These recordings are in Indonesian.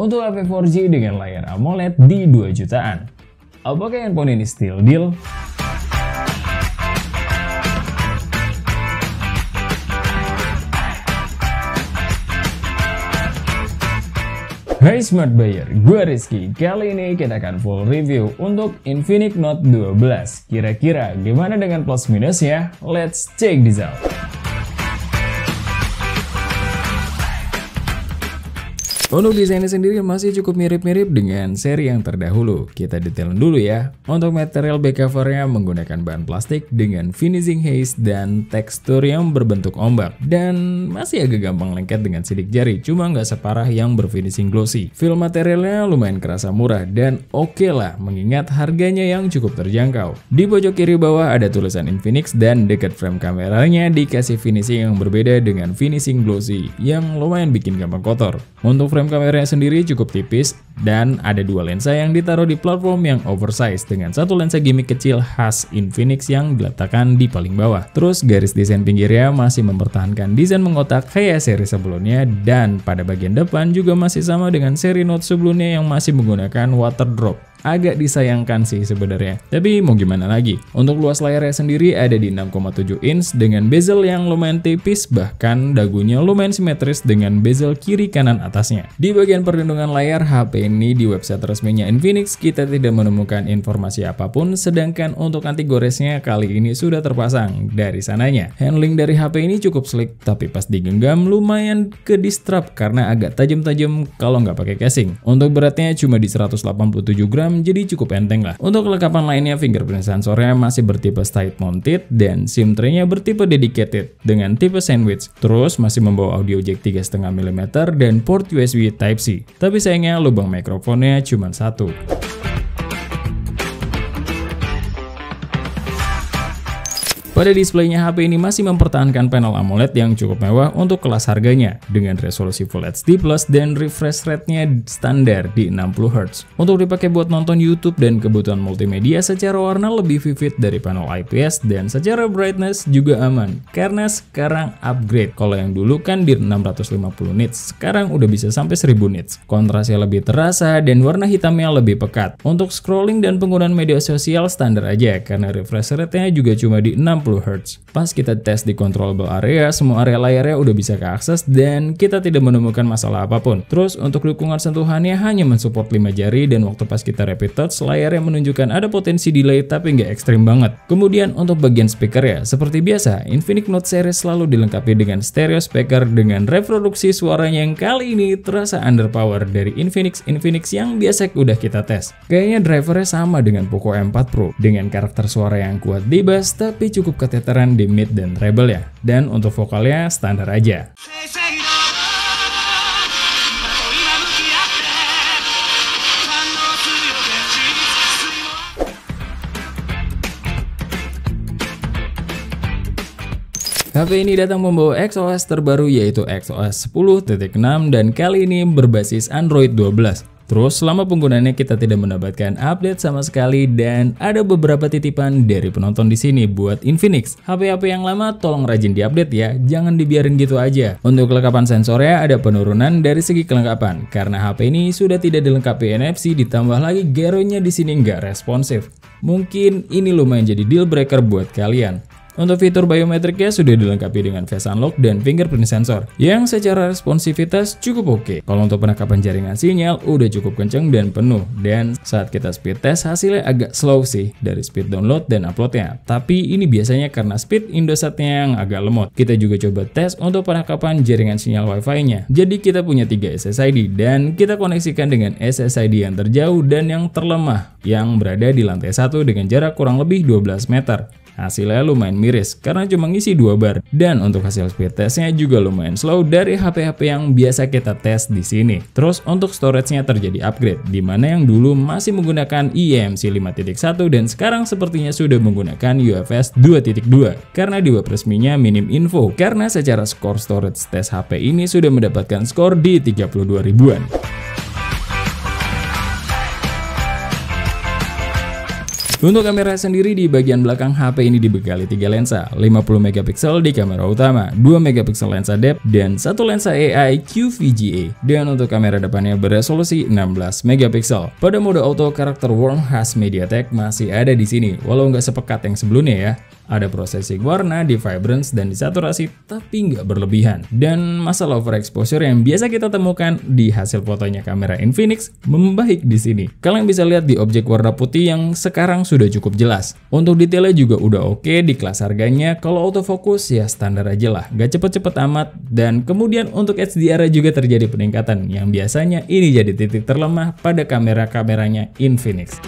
untuk HP 4G dengan layar AMOLED di 2 jutaan. Apakah handphone ini still deal? Hai Smart Buyer, gue Rizky. Kali ini kita akan full review untuk Infinix Note 12. Kira-kira gimana dengan plus minusnya? Let's check this out. Untuk desainnya sendiri masih cukup mirip-mirip dengan seri yang terdahulu. Kita detailin dulu ya. Untuk material back covernya menggunakan bahan plastik dengan finishing haze dan tekstur yang berbentuk ombak. Dan masih agak gampang lengket dengan sidik jari, cuma nggak separah yang berfinishing glossy. Feel materialnya lumayan kerasa murah dan oke lah mengingat harganya yang cukup terjangkau. Di pojok kiri bawah ada tulisan Infinix dan dekat frame kameranya dikasih finishing yang berbeda dengan finishing glossy yang lumayan bikin gampang kotor. Untuk frame kameranya sendiri cukup tipis dan ada dua lensa yang ditaruh di platform yang oversize dengan satu lensa gimmick kecil khas Infinix yang diletakkan di paling bawah. Terus garis desain pinggirnya masih mempertahankan desain mengotak kayak seri sebelumnya dan pada bagian depan juga masih sama dengan seri Note sebelumnya yang masih menggunakan water drop. Agak disayangkan sih sebenarnya, tapi mau gimana lagi. Untuk luas layarnya sendiri ada di 6,7 inch dengan bezel yang lumayan tipis, bahkan dagunya lumayan simetris dengan bezel kiri kanan atasnya. Di bagian perlindungan layar HP ini di website resminya Infinix kita tidak menemukan informasi apapun, sedangkan untuk anti goresnya kali ini sudah terpasang dari sananya. Handling dari HP ini cukup slick, tapi pas digenggam lumayan ke distrap karena agak tajam-tajam kalau nggak pakai casing. Untuk beratnya cuma di 187 gram, jadi cukup enteng lah. Untuk kelengkapan lainnya, fingerprint sensornya masih bertipe side mounted dan SIM tray-nya bertipe dedicated dengan tipe sandwich. Terus masih membawa audio jack 3,5 mm dan port USB Type-C. Tapi sayangnya lubang mikrofonnya cuma satu. Pada displaynya HP ini masih mempertahankan panel AMOLED yang cukup mewah untuk kelas harganya dengan resolusi Full HD+ dan refresh rate-nya standar di 60Hz. Untuk dipakai buat nonton YouTube dan kebutuhan multimedia secara warna lebih vivid dari panel IPS dan secara brightness juga aman karena sekarang upgrade. Kalau yang dulu kan di 650 nits, sekarang udah bisa sampai 1000 nits. Kontrasnya lebih terasa dan warna hitamnya lebih pekat. Untuk scrolling dan penggunaan media sosial standar aja karena refresh rate-nya juga cuma di 60Hz. Pas kita tes di controllable area, semua area layarnya udah bisa keakses dan kita tidak menemukan masalah apapun. Terus untuk dukungan sentuhannya hanya mensupport 5 jari dan waktu pas kita rapid touch, layarnya menunjukkan ada potensi delay tapi nggak ekstrim banget. Kemudian untuk bagian speaker ya, seperti biasa, Infinix Note series selalu dilengkapi dengan stereo speaker dengan reproduksi suaranya yang kali ini terasa underpower dari Infinix yang biasa udah kita tes. Kayaknya drivernya sama dengan Poco M4 Pro dengan karakter suara yang kuat di bass tapi cukup keteteran di mid dan treble ya. Dan untuk vokalnya standar aja. HP ini datang membawa XOS terbaru yaitu XOS 10.6 dan kali ini berbasis Android 12. Terus selama penggunaannya kita tidak mendapatkan update sama sekali dan ada beberapa titipan dari penonton di sini buat Infinix. HP-HP yang lama tolong rajin diupdate ya, jangan dibiarin gitu aja. Untuk kelengkapan sensornya ada penurunan dari segi kelengkapan karena HP ini sudah tidak dilengkapi NFC ditambah lagi gyronya di sini nggak responsif. Mungkin ini lumayan jadi deal breaker buat kalian. Untuk fitur biometriknya sudah dilengkapi dengan face unlock dan fingerprint sensor yang secara responsivitas cukup oke. Kalau untuk penangkapan jaringan sinyal udah cukup kenceng dan penuh, dan saat kita speed test hasilnya agak slow sih dari speed download dan uploadnya. Tapi ini biasanya karena speed Indosatnya yang agak lemot. Kita juga coba tes untuk penangkapan jaringan sinyal Wi-Fi-nya. Jadi kita punya 3 SSID dan kita koneksikan dengan SSID yang terjauh dan yang terlemah yang berada di lantai 1 dengan jarak kurang lebih 12 meter. Hasilnya lumayan miris karena cuma ngisi 2 bar. Dan untuk hasil speed testnya juga lumayan slow dari HP-HP yang biasa kita tes di sini. Terus untuk storage-nya terjadi upgrade, di mana yang dulu masih menggunakan eMMC 5.1 dan sekarang sepertinya sudah menggunakan UFS 2.2 karena di web resminya minim info karena secara skor storage tes HP ini sudah mendapatkan skor di 32 ribuan. Untuk kamera sendiri di bagian belakang HP ini dibekali 3 lensa, 50 megapiksel di kamera utama, 2 megapiksel lensa depth, dan 1 lensa AI QVGA. Dan untuk kamera depannya beresolusi 16 megapiksel. Pada mode auto, karakter warm khas MediaTek masih ada di sini, walau nggak sepekat yang sebelumnya ya. Ada processing warna di vibrance dan disaturasi, tapi nggak berlebihan. Dan masalah overexposure yang biasa kita temukan di hasil fotonya kamera Infinix membaik di sini. Kalian bisa lihat di objek warna putih yang sekarang sudah cukup jelas. Untuk detailnya juga udah oke di kelas harganya. Kalau autofocus ya standar aja lah, nggak cepet-cepet amat. Dan kemudian untuk HDR juga terjadi peningkatan, yang biasanya ini jadi titik terlemah pada kamera-kameranya Infinix.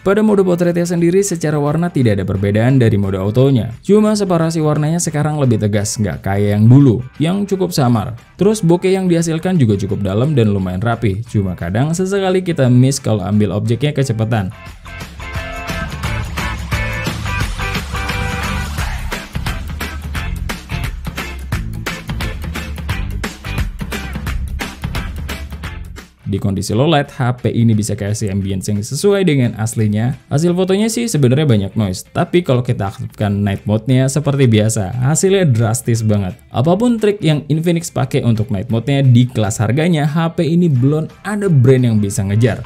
Pada mode potretnya sendiri secara warna tidak ada perbedaan dari mode autonya. Cuma separasi warnanya sekarang lebih tegas, nggak kayak yang dulu, yang cukup samar. Terus bokeh yang dihasilkan juga cukup dalam dan lumayan rapi. Cuma kadang sesekali kita miss kalau ambil objeknya kecepatan. Di kondisi low light, HP ini bisa kasih ambience yang sesuai dengan aslinya. Hasil fotonya sih sebenarnya banyak noise, tapi kalau kita aktifkan night mode-nya seperti biasa, hasilnya drastis banget. Apapun trik yang Infinix pakai untuk night mode-nya di kelas harganya, HP ini belum ada brand yang bisa ngejar.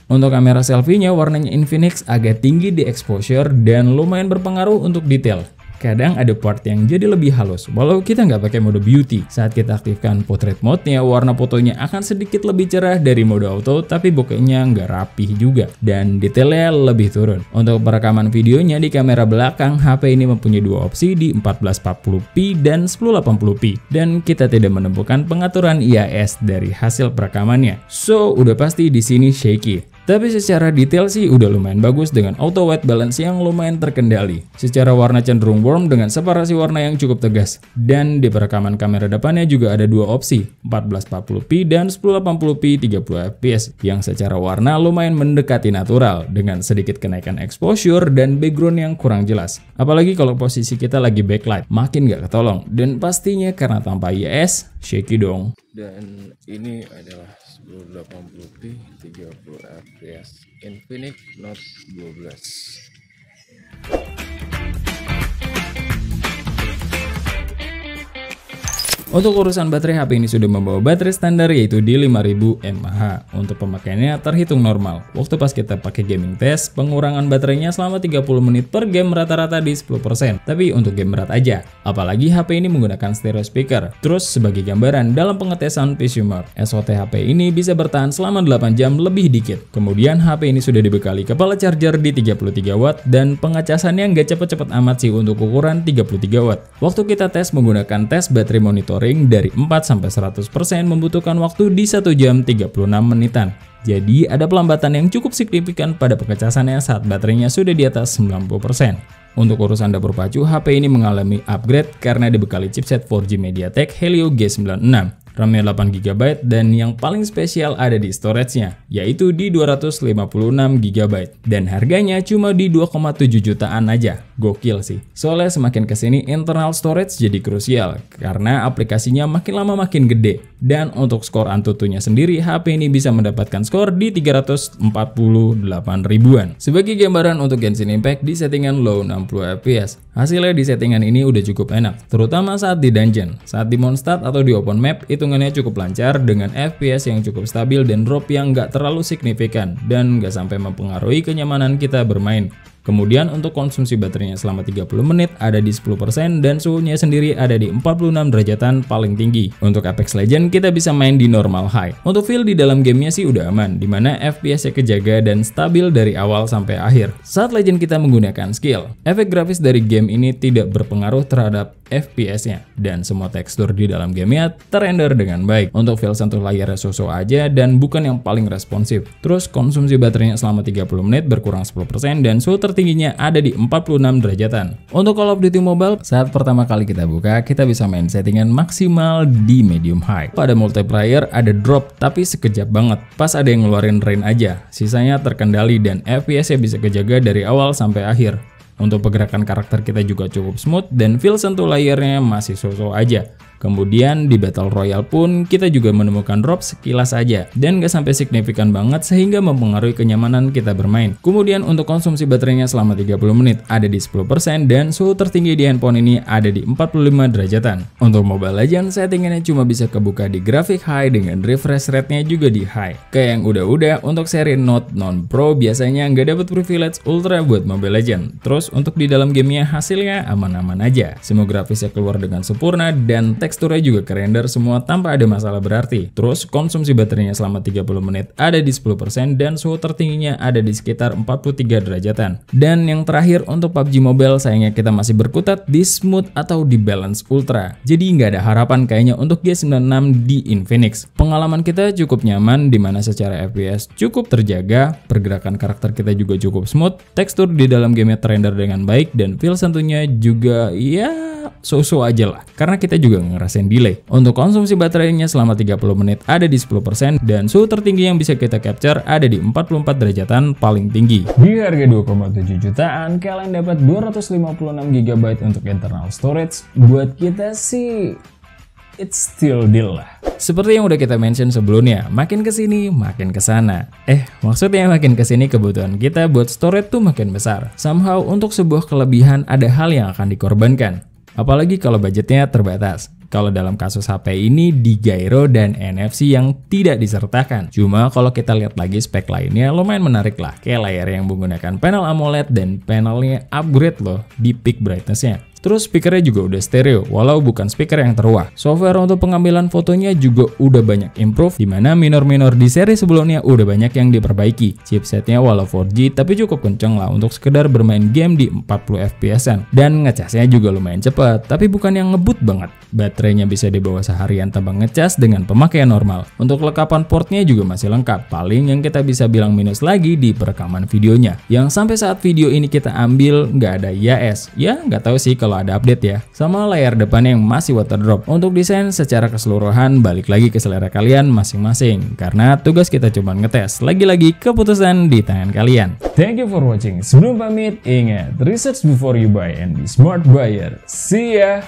Untuk kamera selfie-nya, warnanya Infinix agak tinggi di exposure dan lumayan berpengaruh untuk detail. Kadang ada part yang jadi lebih halus, walau kita nggak pakai mode beauty. Saat kita aktifkan portrait mode-nya, warna fotonya akan sedikit lebih cerah dari mode auto, tapi bokehnya nggak rapih juga, dan detailnya lebih turun. Untuk perekaman videonya di kamera belakang, HP ini mempunyai dua opsi di 1440p dan 1080p, dan kita tidak menemukan pengaturan IIS dari hasil perekamannya. So, udah pasti di sini shaky. Tapi secara detail sih udah lumayan bagus dengan auto white balance yang lumayan terkendali. Secara warna cenderung warm dengan separasi warna yang cukup tegas. Dan di perekaman kamera depannya juga ada dua opsi, 1440p dan 1080p 30fps, yang secara warna lumayan mendekati natural dengan sedikit kenaikan exposure dan background yang kurang jelas. Apalagi kalau posisi kita lagi backlight, makin gak ketolong. Dan pastinya karena tanpa IIS, shaky dong. Dan ini adalah 1080p 30fps Infinix Note 12. Untuk urusan baterai, HP ini sudah membawa baterai standar yaitu di 5000 mAh. Untuk pemakaiannya terhitung normal. Waktu pas kita pakai gaming test, pengurangan baterainya selama 30 menit per game rata-rata di 10%. Tapi untuk game berat aja. Apalagi HP ini menggunakan stereo speaker. Terus sebagai gambaran, dalam pengetesan PC Mark, SOT HP ini bisa bertahan selama 8 jam lebih dikit. Kemudian HP ini sudah dibekali kepala charger di 33 watt dan pengecasannya nggak cepet-cepet amat sih untuk ukuran 33 watt. Waktu kita tes menggunakan tes baterai monitor dari 4-100% membutuhkan waktu di 1 jam 36 menitan. Jadi ada pelambatan yang cukup signifikan pada pengecasannya saat baterainya sudah di atas 90%. Untuk urusan dapur pacu, HP ini mengalami upgrade karena dibekali chipset 4G MediaTek Helio G96. RAM-nya 8GB dan yang paling spesial ada di storage-nya, yaitu di 256GB. Dan harganya cuma di 2,7 jutaan aja. Gokil sih. Soalnya semakin kesini internal storage jadi krusial, karena aplikasinya makin lama makin gede. Dan untuk skor Antutunya sendiri, HP ini bisa mendapatkan skor di 348 ribuan. Sebagai gambaran untuk Genshin Impact di settingan low 60fps. Hasilnya di settingan ini udah cukup enak, terutama saat di dungeon. Saat di Mondstadt atau di open map, hitungannya cukup lancar dengan FPS yang cukup stabil dan drop yang nggak terlalu signifikan dan nggak sampai mempengaruhi kenyamanan kita bermain. Kemudian untuk konsumsi baterainya selama 30 menit ada di 10% dan suhunya sendiri ada di 46 derajatan paling tinggi. Untuk Apex Legends kita bisa main di normal high. Untuk feel di dalam gamenya sih udah aman, dimana FPS-nya kejaga dan stabil dari awal sampai akhir. Saat Legend kita menggunakan skill, efek grafis dari game ini tidak berpengaruh terhadap FPS-nya dan semua tekstur di dalam gamenya terrender dengan baik. Untuk feel sentuh layarnya so-so aja dan bukan yang paling responsif. Terus konsumsi baterainya selama 30 menit berkurang 10% dan suhu tertingginya ada di 46 derajatan. Untuk Call of Duty Mobile, saat pertama kali kita buka, kita bisa main settingan maksimal di medium high. Pada multiplayer ada drop, tapi sekejap banget. Pas ada yang ngeluarin rain aja, sisanya terkendali dan FPS-nya bisa kejaga dari awal sampai akhir. Untuk pergerakan karakter kita juga cukup smooth dan feel sentuh layarnya masih so-so aja. Kemudian di Battle Royale pun kita juga menemukan drop sekilas aja dan gak sampai signifikan banget sehingga mempengaruhi kenyamanan kita bermain. Kemudian untuk konsumsi baterainya selama 30 menit ada di 10% dan suhu tertinggi di handphone ini ada di 45 derajatan. Untuk Mobile Legends settingannya cuma bisa kebuka di grafik high dengan refresh rate-nya juga di high. Kayak yang udah-udah untuk seri Note non-Pro biasanya nggak dapat privilege ultra buat Mobile Legends. Terus untuk di dalam gamenya hasilnya aman-aman aja. Semua grafisnya keluar dengan sempurna dan teksturnya juga kerender semua tanpa ada masalah berarti. Terus konsumsi baterainya selama 30 menit ada di 10% dan suhu tertingginya ada di sekitar 43 derajatan. Dan yang terakhir untuk PUBG Mobile sayangnya kita masih berkutat di smooth atau di balance ultra. Jadi nggak ada harapan kayaknya untuk G96 di Infinix. Pengalaman kita cukup nyaman dimana secara FPS cukup terjaga, pergerakan karakter kita juga cukup smooth, tekstur di dalam gamenya terrender dengan baik dan feel sentuhnya juga ya so-so aja lah, karena kita juga ngerasain delay. Untuk konsumsi baterainya selama 30 menit ada di 10% dan suhu tertinggi yang bisa kita capture ada di 44 derajatan paling tinggi. Di harga 2,7 jutaan kalian dapat 256 GB untuk internal storage. Buat kita sih it's still deal lah. Seperti yang udah kita mention sebelumnya, makin kesini makin kesana. Maksudnya makin kesini kebutuhan kita buat storage tuh makin besar. Somehow untuk sebuah kelebihan ada hal yang akan dikorbankan. Apalagi kalau budgetnya terbatas. Kalau dalam kasus HP ini di gyro dan NFC yang tidak disertakan. Cuma kalau kita lihat lagi spek lainnya lumayan menarik lah. Kayak layar yang menggunakan panel AMOLED dan panelnya upgrade loh di peak brightness-nya. Terus speakernya juga udah stereo, walau bukan speaker yang terwah. Software untuk pengambilan fotonya juga udah banyak improve, dimana minor-minor di seri sebelumnya udah banyak yang diperbaiki. Chipsetnya walau 4G, tapi cukup kenceng lah untuk sekedar bermain game di 40 fps-an. Dan ngecasnya juga lumayan cepat, tapi bukan yang ngebut banget. Baterainya bisa dibawa seharian tanpa ngecas dengan pemakaian normal. Untuk lengkapan portnya juga masih lengkap. Paling yang kita bisa bilang minus lagi di perekaman videonya. Yang sampai saat video ini kita ambil nggak ada IIS. Ya nggak tahu sih kalau ada update ya. Sama layar depan yang masih water drop. Untuk desain secara keseluruhan balik lagi ke selera kalian masing-masing. Karena tugas kita cuma ngetes. Lagi-lagi keputusan di tangan kalian. Thank you for watching. Sebelum pamit, ingat research before you buy and be smart buyer. See ya!